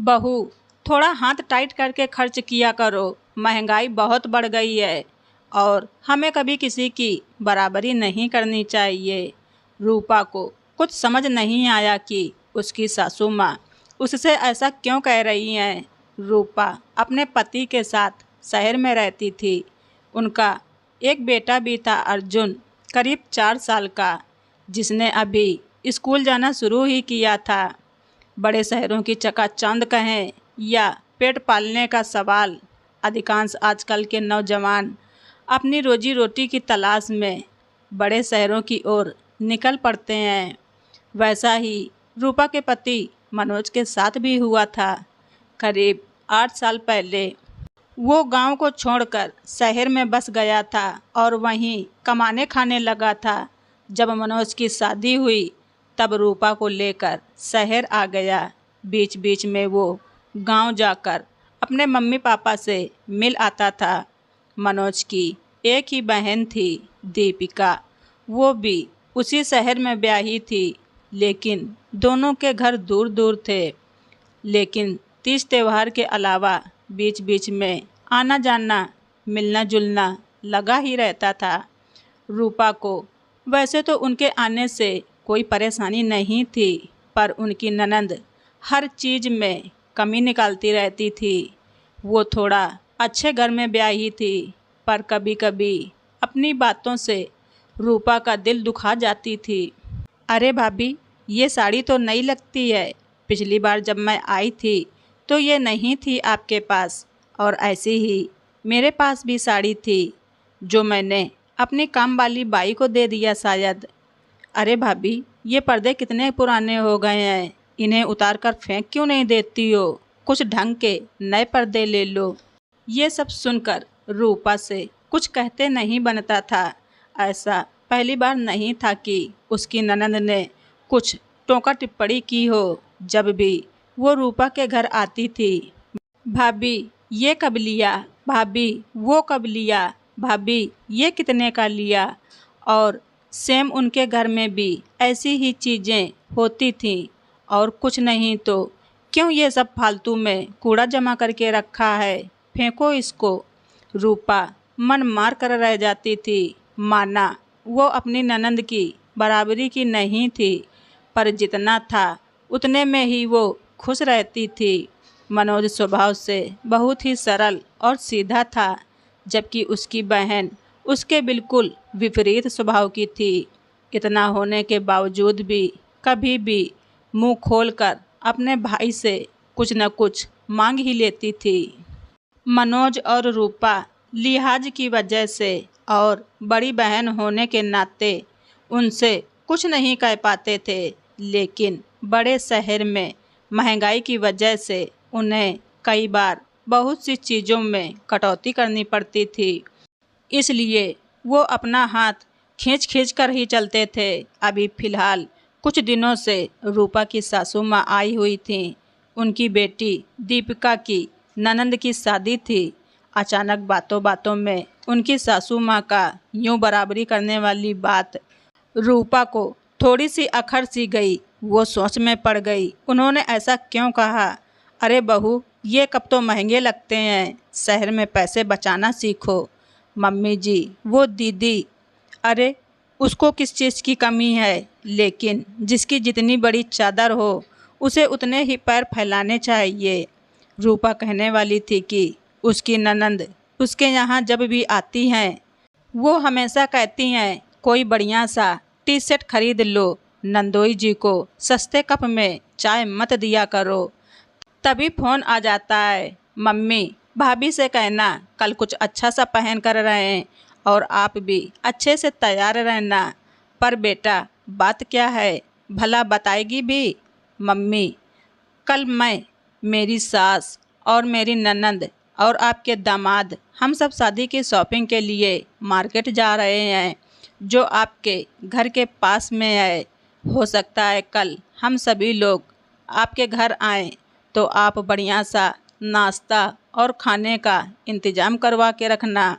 बहू, थोड़ा हाथ टाइट करके खर्च किया करो, महंगाई बहुत बढ़ गई है और हमें कभी किसी की बराबरी नहीं करनी चाहिए। रूपा को कुछ समझ नहीं आया कि उसकी सासू माँ उससे ऐसा क्यों कह रही हैं। रूपा अपने पति के साथ शहर में रहती थी। उनका एक बेटा भी था, अर्जुन, करीब 4 साल का, जिसने अभी स्कूल जाना शुरू ही किया था। बड़े शहरों की चकाचौंध कहें या पेट पालने का सवाल, अधिकांश आजकल के नौजवान अपनी रोजी रोटी की तलाश में बड़े शहरों की ओर निकल पड़ते हैं। वैसा ही रूपा के पति मनोज के साथ भी हुआ था। करीब 8 साल पहले वो गांव को छोड़कर शहर में बस गया था और वहीं कमाने खाने लगा था। जब मनोज की शादी हुई तब रूपा को लेकर शहर आ गया। बीच बीच में वो गांव जाकर अपने मम्मी पापा से मिल आता था। मनोज की एक ही बहन थी, दीपिका। वो भी उसी शहर में ब्याही थी, लेकिन दोनों के घर दूर दूर थे। लेकिन तीज त्योहार के अलावा बीच बीच में आना जाना, मिलना जुलना लगा ही रहता था। रूपा को वैसे तो उनके आने से कोई परेशानी नहीं थी, पर उनकी ननंद हर चीज़ में कमी निकालती रहती थी। वो थोड़ा अच्छे घर में ब्याही थी, पर कभी कभी अपनी बातों से रूपा का दिल दुखा जाती थी। अरे भाभी, ये साड़ी तो नई लगती है। पिछली बार जब मैं आई थी तो ये नहीं थी आपके पास, और ऐसी ही मेरे पास भी साड़ी थी जो मैंने अपनी काम वाली बाई को दे दिया शायद। अरे भाभी, ये पर्दे कितने पुराने हो गए हैं, इन्हें उतार कर फेंक क्यों नहीं देती हो? कुछ ढंग के नए पर्दे ले लो। ये सब सुनकर रूपा से कुछ कहते नहीं बनता था। ऐसा पहली बार नहीं था कि उसकी ननंद ने कुछ टोका टिप्पणी की हो। जब भी वो रूपा के घर आती थी, भाभी ये कब लिया, भाभी वो कब लिया, भाभी ये कितने का लिया, और सेम उनके घर में भी ऐसी ही चीज़ें होती थीं। और कुछ नहीं तो क्यों ये सब फालतू में कूड़ा जमा करके रखा है, फेंको इसको। रूपा मन मार कर रह जाती थी। माना वो अपनी ननंद की बराबरी की नहीं थी, पर जितना था उतने में ही वो खुश रहती थी। मनोज स्वभाव से बहुत ही सरल और सीधा था, जबकि उसकी बहन उसके बिल्कुल विपरीत स्वभाव की थी। इतना होने के बावजूद भी कभी भी मुंह खोलकर अपने भाई से कुछ न कुछ मांग ही लेती थी। मनोज और रूपा लिहाज की वजह से और बड़ी बहन होने के नाते उनसे कुछ नहीं कह पाते थे, लेकिन बड़े शहर में महंगाई की वजह से उन्हें कई बार बहुत सी चीज़ों में कटौती करनी पड़ती थी। इसलिए वो अपना हाथ खींच खींच कर ही चलते थे। अभी फ़िलहाल कुछ दिनों से रूपा की सासू माँ आई हुई थीं। उनकी बेटी दीपिका की ननंद की शादी थी। अचानक बातों बातों में उनकी सासू माँ का यूँ बराबरी करने वाली बात रूपा को थोड़ी सी अखर सी गई। वो सोच में पड़ गई, उन्होंने ऐसा क्यों कहा? अरे बहू, ये कब तो महंगे लगते हैं, शहर में पैसे बचाना सीखो। मम्मी जी, वो दीदी, अरे उसको किस चीज़ की कमी है, लेकिन जिसकी जितनी बड़ी चादर हो उसे उतने ही पैर फैलाने चाहिए। रूपा कहने वाली थी कि उसकी ननंद उसके यहाँ जब भी आती हैं वो हमेशा कहती हैं, कोई बढ़िया सा टी शर्ट खरीद लो, नंदोई जी को सस्ते कप में चाय मत दिया करो। तभी फ़ोन आ जाता है, मम्मी भाभी से कहना कल कुछ अच्छा सा पहन कर रहें और आप भी अच्छे से तैयार रहना। पर बेटा बात क्या है, भला बताएगी भी? मम्मी, कल मैं, मेरी सास और मेरी ननंद और आपके दामाद, हम सब शादी की शॉपिंग के लिए मार्केट जा रहे हैं, जो आपके घर के पास में है। हो सकता है कल हम सभी लोग आपके घर आएँ तो आप बढ़िया सा नाश्ता और खाने का इंतज़ाम करवा के रखना,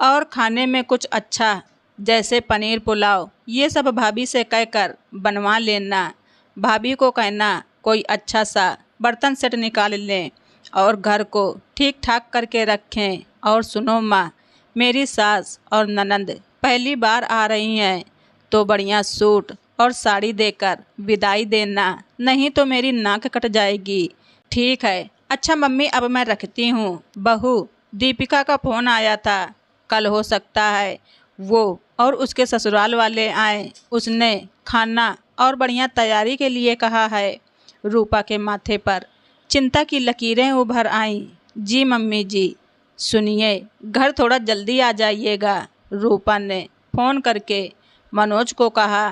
और खाने में कुछ अच्छा जैसे पनीर पुलाव ये सब भाभी से कहकर बनवा लेना। भाभी को कहना कोई अच्छा सा बर्तन सेट निकाल लें और घर को ठीक ठाक करके रखें। और सुनो माँ, मेरी सास और ननंद पहली बार आ रही हैं तो बढ़िया सूट और साड़ी देकर विदाई देना, नहीं तो मेरी नाक कट जाएगी। ठीक है, अच्छा मम्मी, अब मैं रखती हूँ। बहू, दीपिका का फ़ोन आया था, कल हो सकता है वो और उसके ससुराल वाले आए। उसने खाना और बढ़िया तैयारी के लिए कहा है। रूपा के माथे पर चिंता की लकीरें उभर आईं। जी मम्मी जी। सुनिए, घर थोड़ा जल्दी आ जाइएगा, रूपा ने फ़ोन करके मनोज को कहा।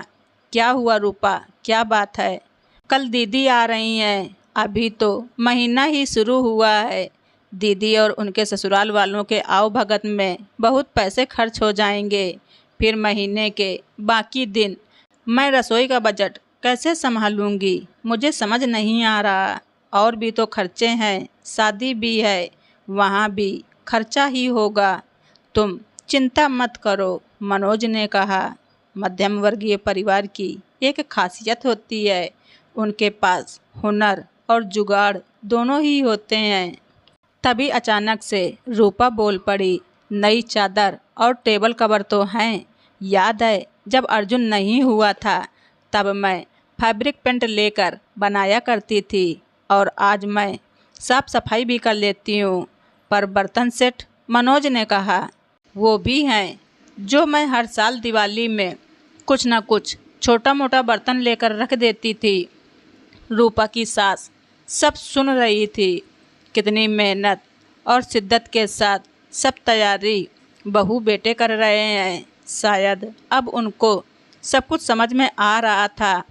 क्या हुआ रूपा, क्या बात है? कल दीदी आ रही हैं, अभी तो महीना ही शुरू हुआ है। दीदी और उनके ससुराल वालों के आओ भगत में बहुत पैसे खर्च हो जाएंगे। फिर महीने के बाकी दिन मैं रसोई का बजट कैसे संभालूंगी, मुझे समझ नहीं आ रहा। और भी तो खर्चे हैं, शादी भी है, वहाँ भी खर्चा ही होगा। तुम चिंता मत करो, मनोज ने कहा। मध्यम वर्गीय परिवार की एक खासियत होती है, उनके पास हुनर और जुगाड़ दोनों ही होते हैं। तभी अचानक से रूपा बोल पड़ी। नई चादर और टेबल कवर तो हैं। याद है जब अर्जुन नहीं हुआ था तब मैं फैब्रिक पेंट लेकर बनाया करती थी, और आज मैं साफ सफाई भी कर लेती हूँ। पर बर्तन सेट, मनोज ने कहा। वो भी हैं जो मैं हर साल दिवाली में कुछ ना कुछ छोटा मोटा बर्तन लेकर रख देती थी। रूपा की सास सब सुन रही थी। कितनी मेहनत और शिद्दत के साथ सब तैयारी बहू बेटे कर रहे हैं। शायद अब उनको सब कुछ समझ में आ रहा था।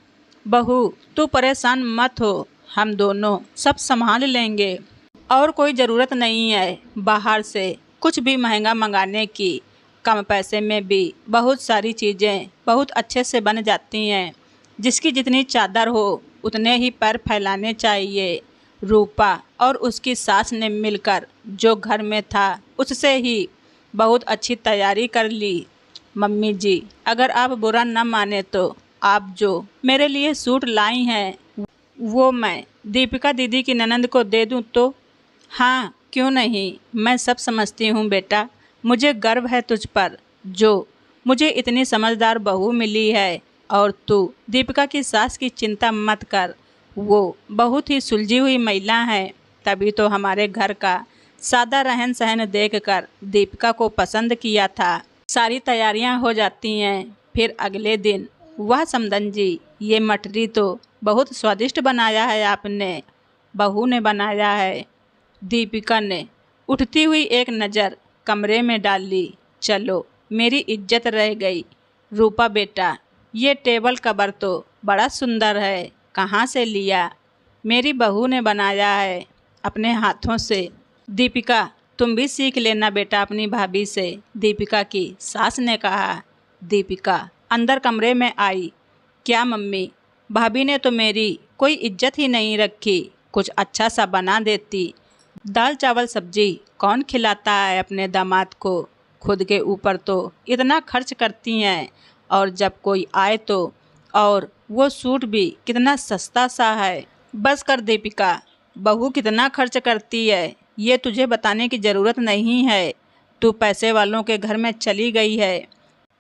बहू, तू परेशान मत हो, हम दोनों सब संभाल लेंगे। और कोई ज़रूरत नहीं है बाहर से कुछ भी महंगा मंगाने की। कम पैसे में भी बहुत सारी चीज़ें बहुत अच्छे से बन जाती हैं। जिसकी जितनी चादर हो उतने ही पैर फैलाने चाहिए। रूपा और उसकी सास ने मिलकर जो घर में था उससे ही बहुत अच्छी तैयारी कर ली। मम्मी जी, अगर आप बुरा न माने तो आप जो मेरे लिए सूट लाई हैं वो मैं दीपिका दीदी की ननंद को दे दूं तो? हाँ, क्यों नहीं, मैं सब समझती हूँ बेटा। मुझे गर्व है तुझ पर, जो मुझे इतनी समझदार बहू मिली है। और तू दीपिका की सास की चिंता मत कर, वो बहुत ही सुलझी हुई महिला है। तभी तो हमारे घर का सादा रहन सहन देखकर दीपिका को पसंद किया था। सारी तैयारियां हो जाती हैं। फिर अगले दिन, वाह समदन जी, ये मटरी तो बहुत स्वादिष्ट बनाया है आपने। बहू ने बनाया है। दीपिका ने उठती हुई एक नज़र कमरे में डाली। चलो, मेरी इज्जत रह गई। रूपा बेटा, ये टेबल कवर तो बड़ा सुंदर है, कहाँ से लिया? मेरी बहू ने बनाया है अपने हाथों से। दीपिका, तुम भी सीख लेना बेटा अपनी भाभी से, दीपिका की सास ने कहा। दीपिका अंदर कमरे में आई। क्या मम्मी, भाभी ने तो मेरी कोई इज्जत ही नहीं रखी। कुछ अच्छा सा बना देती। दाल चावल सब्जी कौन खिलाता है अपने दामाद को? खुद के ऊपर तो इतना खर्च करती हैं, और जब कोई आए तो, और वो सूट भी कितना सस्ता सा है। बस कर दीपिका, बहू कितना खर्च करती है ये तुझे बताने की ज़रूरत नहीं है। तू पैसे वालों के घर में चली गई है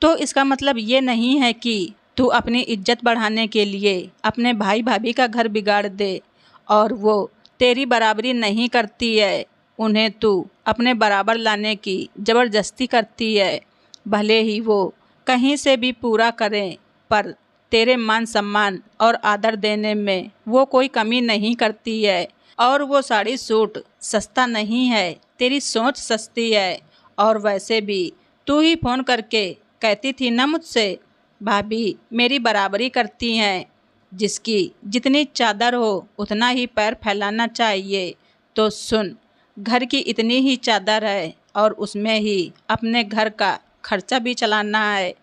तो इसका मतलब ये नहीं है कि तू अपनी इज्जत बढ़ाने के लिए अपने भाई भाभी का घर बिगाड़ दे। और वो तेरी बराबरी नहीं करती है, उन्हें तू अपने बराबर लाने की ज़बरदस्ती करती है। भले ही वो कहीं से भी पूरा करें, पर तेरे मान सम्मान और आदर देने में वो कोई कमी नहीं करती है। और वो साड़ी सूट सस्ता नहीं है, तेरी सोच सस्ती है। और वैसे भी तू ही फ़ोन करके कहती थी ना मुझसे, भाभी मेरी बराबरी करती हैं, जिसकी जितनी चादर हो उतना ही पैर फैलाना चाहिए। तो सुन, घर की इतनी ही चादर है और उसमें ही अपने घर का खर्चा भी चलाना है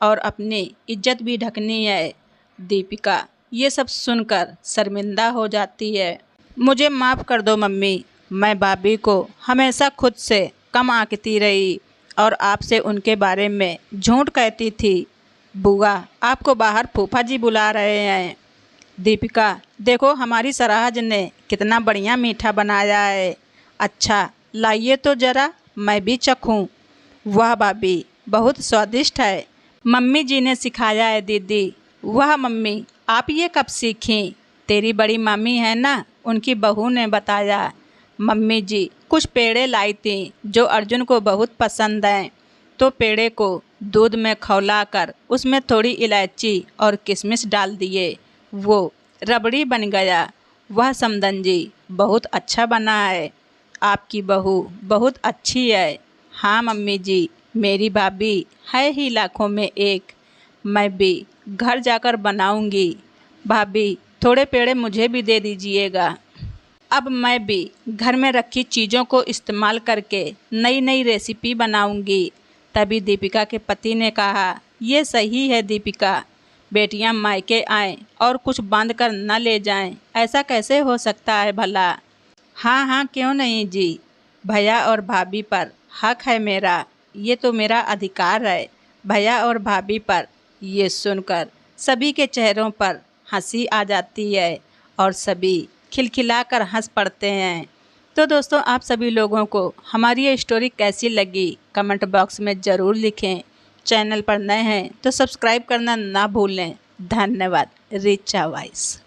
और अपनी इज्जत भी ढकनी है। दीपिका ये सब सुनकर शर्मिंदा हो जाती है। मुझे माफ़ कर दो मम्मी, मैं भाभी को हमेशा खुद से कम आंकती रही और आपसे उनके बारे में झूठ कहती थी। बुआ, आपको बाहर फूफा जी बुला रहे हैं। दीपिका, देखो हमारी सराज ने कितना बढ़िया मीठा बनाया है। अच्छा, लाइए तो ज़रा मैं भी चखूँ। वाह भाभी, बहुत स्वादिष्ट है। मम्मी जी ने सिखाया है दीदी। वाह मम्मी, आप ये कब सीखीं? तेरी बड़ी मम्मी है ना, उनकी बहू ने बताया। मम्मी जी कुछ पेड़े लाई थी जो अर्जुन को बहुत पसंद हैं, तो पेड़े को दूध में खौलाकर उसमें थोड़ी इलायची और किशमिश डाल दिए। वो रबड़ी बन गया। वह समदन जी बहुत अच्छा बना है। आपकी बहू बहुत अच्छी है। हाँ मम्मी जी, मेरी भाभी है ही लाखों में एक। मैं भी घर जाकर बनाऊंगी। भाभी, थोड़े पेड़े मुझे भी दे दीजिएगा। अब मैं भी घर में रखी चीज़ों को इस्तेमाल करके नई नई रेसिपी बनाऊंगी। तभी दीपिका के पति ने कहा, ये सही है दीपिका, बेटियां मायके आएं और कुछ बांध कर न ले जाएं, ऐसा कैसे हो सकता है भला। हाँ हाँ, क्यों नहीं जी, भैया और भाभी पर हक है मेरा, ये तो मेरा अधिकार है। भैया और भाभी पर। ये सुनकर सभी के चेहरों पर हंसी आ जाती है और सभी खिलखिलाकर हंस पड़ते हैं। तो दोस्तों, आप सभी लोगों को हमारी ये स्टोरी कैसी लगी कमेंट बॉक्स में ज़रूर लिखें। चैनल पर नए हैं तो सब्सक्राइब करना ना भूलें। धन्यवाद। रिचा वॉइस।